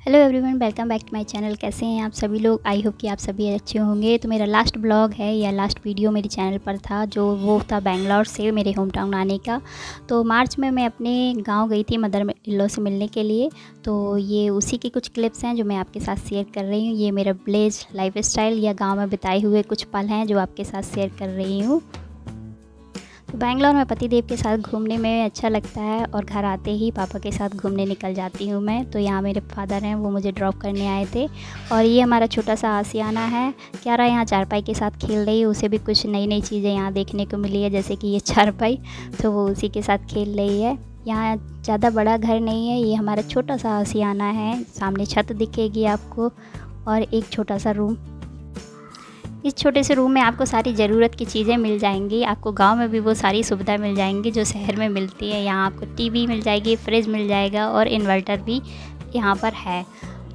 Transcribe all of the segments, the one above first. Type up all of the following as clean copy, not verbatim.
Hello everyone, welcome back to my channel. कैसे हैं आप सभी लोग? आई होप कि आप सभी अच्छे होंगे। तो मेरा लास्ट ब्लॉग है या लास्ट वीडियो मेरे चैनल पर था, जो वो था बेंगलोर से मेरे होम टाउन आने का। तो मार्च में मैं अपने गांव गई थी मदर इन लॉ से मिलने के लिए। तो ये उसी की कुछ क्लिप्स हैं जो मैं आपके साथ शेयर कर रही हूँ। ये मेरा विलेज लाइफ स्टाइल या गाँव में बिताए हुए कुछ पल हैं जो आपके साथ शेयर कर रही हूँ। तो बैंगलोर में पतिदेव के साथ घूमने में अच्छा लगता है और घर आते ही पापा के साथ घूमने निकल जाती हूँ मैं। तो यहाँ मेरे फादर हैं, वो मुझे ड्रॉप करने आए थे। और ये हमारा छोटा सा आशियाना है। क्यारा यहाँ चारपाई के साथ खेल रही है, उसे भी कुछ नई नई चीज़ें यहाँ देखने को मिली है, जैसे कि ये चारपाई, तो वो उसी के साथ खेल रही है। यहाँ ज़्यादा बड़ा घर नहीं है, ये हमारा छोटा सा आशियाना है। सामने छत दिखेगी आपको और एक छोटा सा रूम। इस छोटे से रूम में आपको सारी ज़रूरत की चीज़ें मिल जाएंगी। आपको गांव में भी वो सारी सुविधा मिल जाएंगी जो शहर में मिलती है। यहाँ आपको टीवी मिल जाएगी, फ्रिज मिल जाएगा और इन्वर्टर भी यहाँ पर है।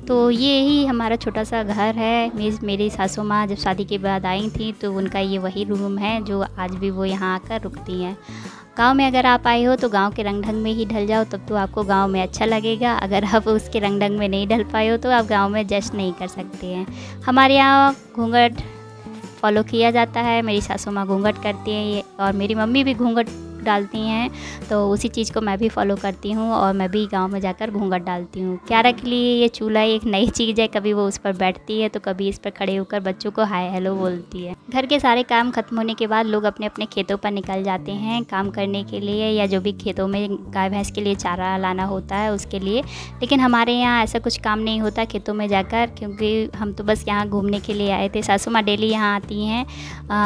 तो ये ही हमारा छोटा सा घर है। मेरी सासू माँ जब शादी के बाद आई थी तो उनका ये वही रूम है जो आज भी वो यहाँ आकर रुकती हैं। गांव में अगर आप आए हो तो गांव के रंग ढंग में ही ढल जाओ, तब तो आपको गांव में अच्छा लगेगा। अगर आप उसके रंग ढंग में नहीं ढल पाए हो तो आप गांव में जश्न नहीं कर सकते हैं। हमारे यहाँ घूंघट फॉलो किया जाता है। मेरी सासू माँ घूंघट करती हैं और मेरी मम्मी भी घूंघट डालती हैं, तो उसी चीज़ को मैं भी फॉलो करती हूँ और मैं भी गांव में जाकर घूंघट डालती हूँ। क्यारा के लिए ये चूल्हा एक नई चीज़ है। कभी वो उस पर बैठती है तो कभी इस पर खड़े होकर बच्चों को हाय हेलो बोलती है। घर के सारे काम खत्म होने के बाद लोग अपने अपने खेतों पर निकल जाते हैं काम करने के लिए, या जो भी खेतों में गाय भैंस के लिए चारा लाना होता है उसके लिए। लेकिन हमारे यहाँ ऐसा कुछ काम नहीं होता खेतों में जाकर, क्योंकि हम तो बस यहाँ घूमने के लिए आए थे। सासू माँ डेली यहाँ आती हैं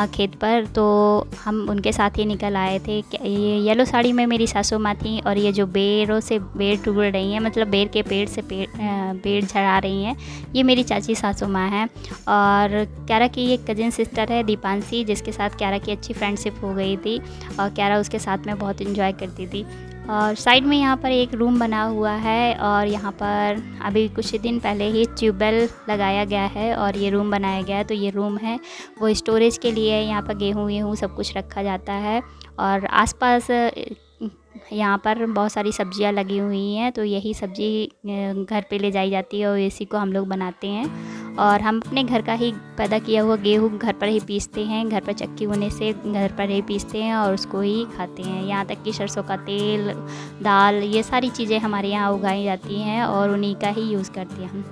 खेत पर, तो हम उनके साथ ही निकल आए थे। ये येलो साड़ी में मेरी सासू माँ थी और ये जो बेरों से बेर टूट रही हैं, मतलब बेर के पेड़ से बेर झड़ा रही हैं, ये मेरी चाची सासू माँ हैं। और क्यारा की एक कज़िन सिस्टर है दीपांशी, जिसके साथ क्यारा की अच्छी फ्रेंडशिप हो गई थी और क्यारा उसके साथ में बहुत इन्जॉय करती थी। और साइड में यहाँ पर एक रूम बना हुआ है और यहाँ पर अभी कुछ दिन पहले ही ट्यूबवेल लगाया गया है और ये रूम बनाया गया है। तो ये रूम है वो स्टोरेज के लिए है। यहाँ पर गेहूँ सब कुछ रखा जाता है और आसपास यहाँ पर बहुत सारी सब्जियाँ लगी हुई हैं। तो यही सब्जी घर पे ले जाई जाती है और इसी को हम लोग बनाते हैं। और हम अपने घर का ही पैदा किया हुआ गेहूँ घर पर ही पीसते हैं। घर पर चक्की होने से घर पर ही पीसते हैं और उसको ही खाते हैं। यहाँ तक कि सरसों का तेल, दाल, ये सारी चीज़ें हमारे यहाँ उगाई जाती हैं और उन्हीं का ही यूज़ करते हैं हम।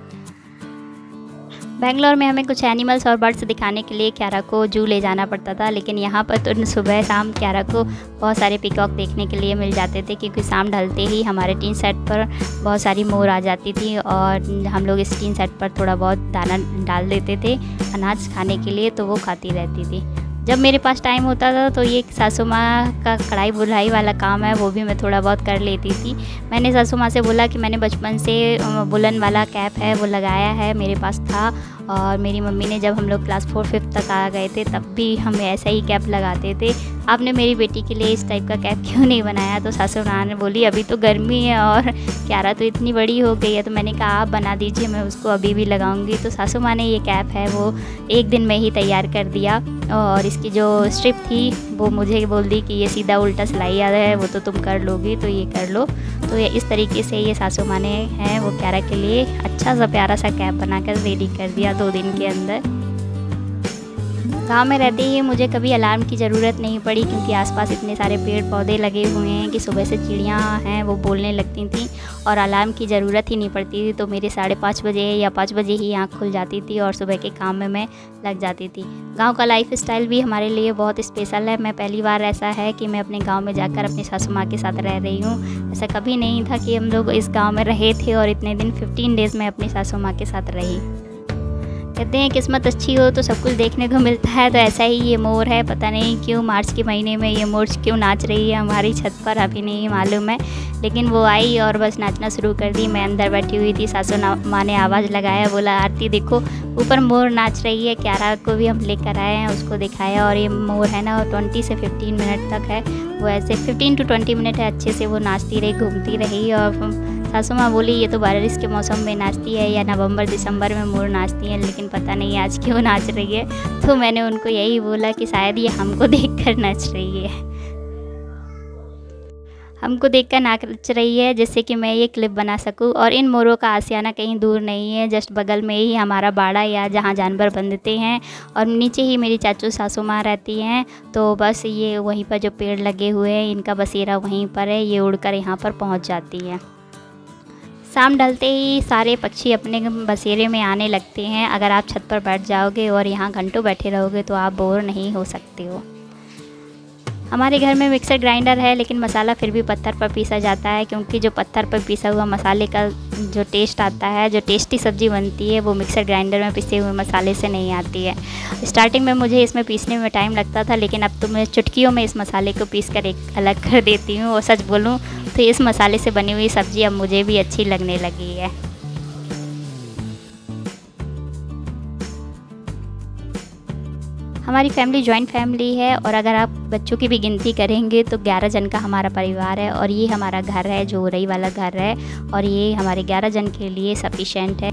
बेंगलोर में हमें कुछ एनिमल्स और बर्ड्स दिखाने के लिए क्यारा को जू ले जाना पड़ता था, लेकिन यहाँ पर तो सुबह शाम क्यारा को बहुत सारे पीकॉक देखने के लिए मिल जाते थे, क्योंकि शाम ढलते ही हमारे टीन सेट पर बहुत सारी मोर आ जाती थी और हम लोग इस टीन सेट पर थोड़ा बहुत दाना डाल देते थे अनाज खाने के लिए, तो वो खाती रहती थी। जब मेरे पास टाइम होता था तो ये सासू माँ का कढ़ाई बुनाई वाला काम है, वो भी मैं थोड़ा बहुत कर लेती थी। मैंने सासू माँ से बोला कि मैंने बचपन से वुलन वाला कैप है वो लगाया है, मेरे पास था। और मेरी मम्मी ने जब हम लोग क्लास 4-5 तक आ गए थे तब भी हम ऐसा ही कैप लगाते थे। आपने मेरी बेटी के लिए इस टाइप का कैप क्यों नहीं बनाया? तो सासू माँ ने बोली अभी तो गर्मी है और क्यारा तो इतनी बड़ी हो गई है। तो मैंने कहा आप बना दीजिए, मैं उसको अभी भी लगाऊंगी। तो सासू माँ ने ये कैप है वो एक दिन में ही तैयार कर दिया और इसकी जो स्ट्रिप थी वो मुझे बोल दी कि ये सीधा उल्टा सिलाई आ रहा है, वो तो तुम कर लोगी, तो ये कर लो। तो ये इस तरीके से ये सासू माँ ने है वो क्यारा के लिए अच्छा सा प्यारा सा कैप बनाकर रेडी कर दिया 2 दिन के अंदर। गांव में रहते ही मुझे कभी अलार्म की ज़रूरत नहीं पड़ी, क्योंकि आसपास इतने सारे पेड़ पौधे लगे हुए हैं कि सुबह से चिड़ियाँ हैं वो बोलने लगती थी और अलार्म की ज़रूरत ही नहीं पड़ती थी। तो मेरे 5:30 बजे या 5 बजे ही आँख खुल जाती थी और सुबह के काम में मैं लग जाती थी। गांव का लाइफ स्टाइल भी हमारे लिए बहुत स्पेशल है। मैं पहली बार ऐसा है कि मैं अपने गाँव में जाकर अपनी सासू माँ के साथ रह रही हूँ। ऐसा कभी नहीं था कि हम लोग इस गाँव में रहे थे और इतने दिन 15 डेज़ में अपनी सासू माँ के साथ रही। कहते हैं किस्मत अच्छी हो तो सब कुछ देखने को मिलता है, तो ऐसा ही ये मोर है। पता नहीं क्यों मार्च के महीने में ये मोर क्यों नाच रही है हमारी छत पर, अभी नहीं मालूम है। लेकिन वो आई और बस नाचना शुरू कर दी। मैं अंदर बैठी हुई थी, सासू माँ ने आवाज़ लगाया, बोला आरती देखो ऊपर मोर नाच रही है। क्यारा को भी हम लेकर आए हैं, उसको दिखाया। और ये मोर है ना 20 से 15 मिनट तक है, वो ऐसे 15 to 20 मिनट है, अच्छे से वो नाचती रही, घूमती रही। और सासू माँ बोली ये तो बारिश के मौसम में नाचती है या नवंबर दिसंबर में मोर नाचती है, लेकिन पता नहीं आज क्यों नाच रही है। तो मैंने उनको यही बोला कि शायद ये हमको देखकर नाच रही है। हमको देखकर नाच रही है, जिससे कि मैं ये क्लिप बना सकूं। और इन मोरों का आशियाना कहीं दूर नहीं है, जस्ट बगल में ही हमारा बाड़ा या जहाँ जानवर बंधते हैं, और नीचे ही मेरी चाचू सासू माँ रहती हैं। तो बस ये वहीं पर जो पेड़ लगे हुए हैं, इनका बसेरा वहीं पर है, ये उड़कर यहाँ पर पहुँच जाती हैं। शाम ढलते ही सारे पक्षी अपने बसेरे में आने लगते हैं। अगर आप छत पर बैठ जाओगे और यहाँ घंटों बैठे रहोगे तो आप बोर नहीं हो सकते हो। हमारे घर में मिक्सर ग्राइंडर है, लेकिन मसाला फिर भी पत्थर पर पीसा जाता है, क्योंकि जो पत्थर पर पीसा हुआ मसाले का जो टेस्ट आता है, जो टेस्टी सब्ज़ी बनती है, वो मिक्सर ग्राइंडर में पिसे हुए मसाले से नहीं आती है। स्टार्टिंग में मुझे इसमें पीसने में टाइम लगता था, लेकिन अब तो मैं चुटकियों में इस मसाले को पीस कर एक अलग कर देती हूँ। और सच बोलूँ तो इस मसाले से बनी हुई सब्ज़ी अब मुझे भी अच्छी लगने लगी है। हमारी फैमिली जॉइंट फैमिली है, और अगर आप बच्चों की भी गिनती करेंगे तो 11 जन का हमारा परिवार है। और ये हमारा घर है, जो उरई वाला घर है, और ये हमारे 11 जन के लिए सफिशेंट है।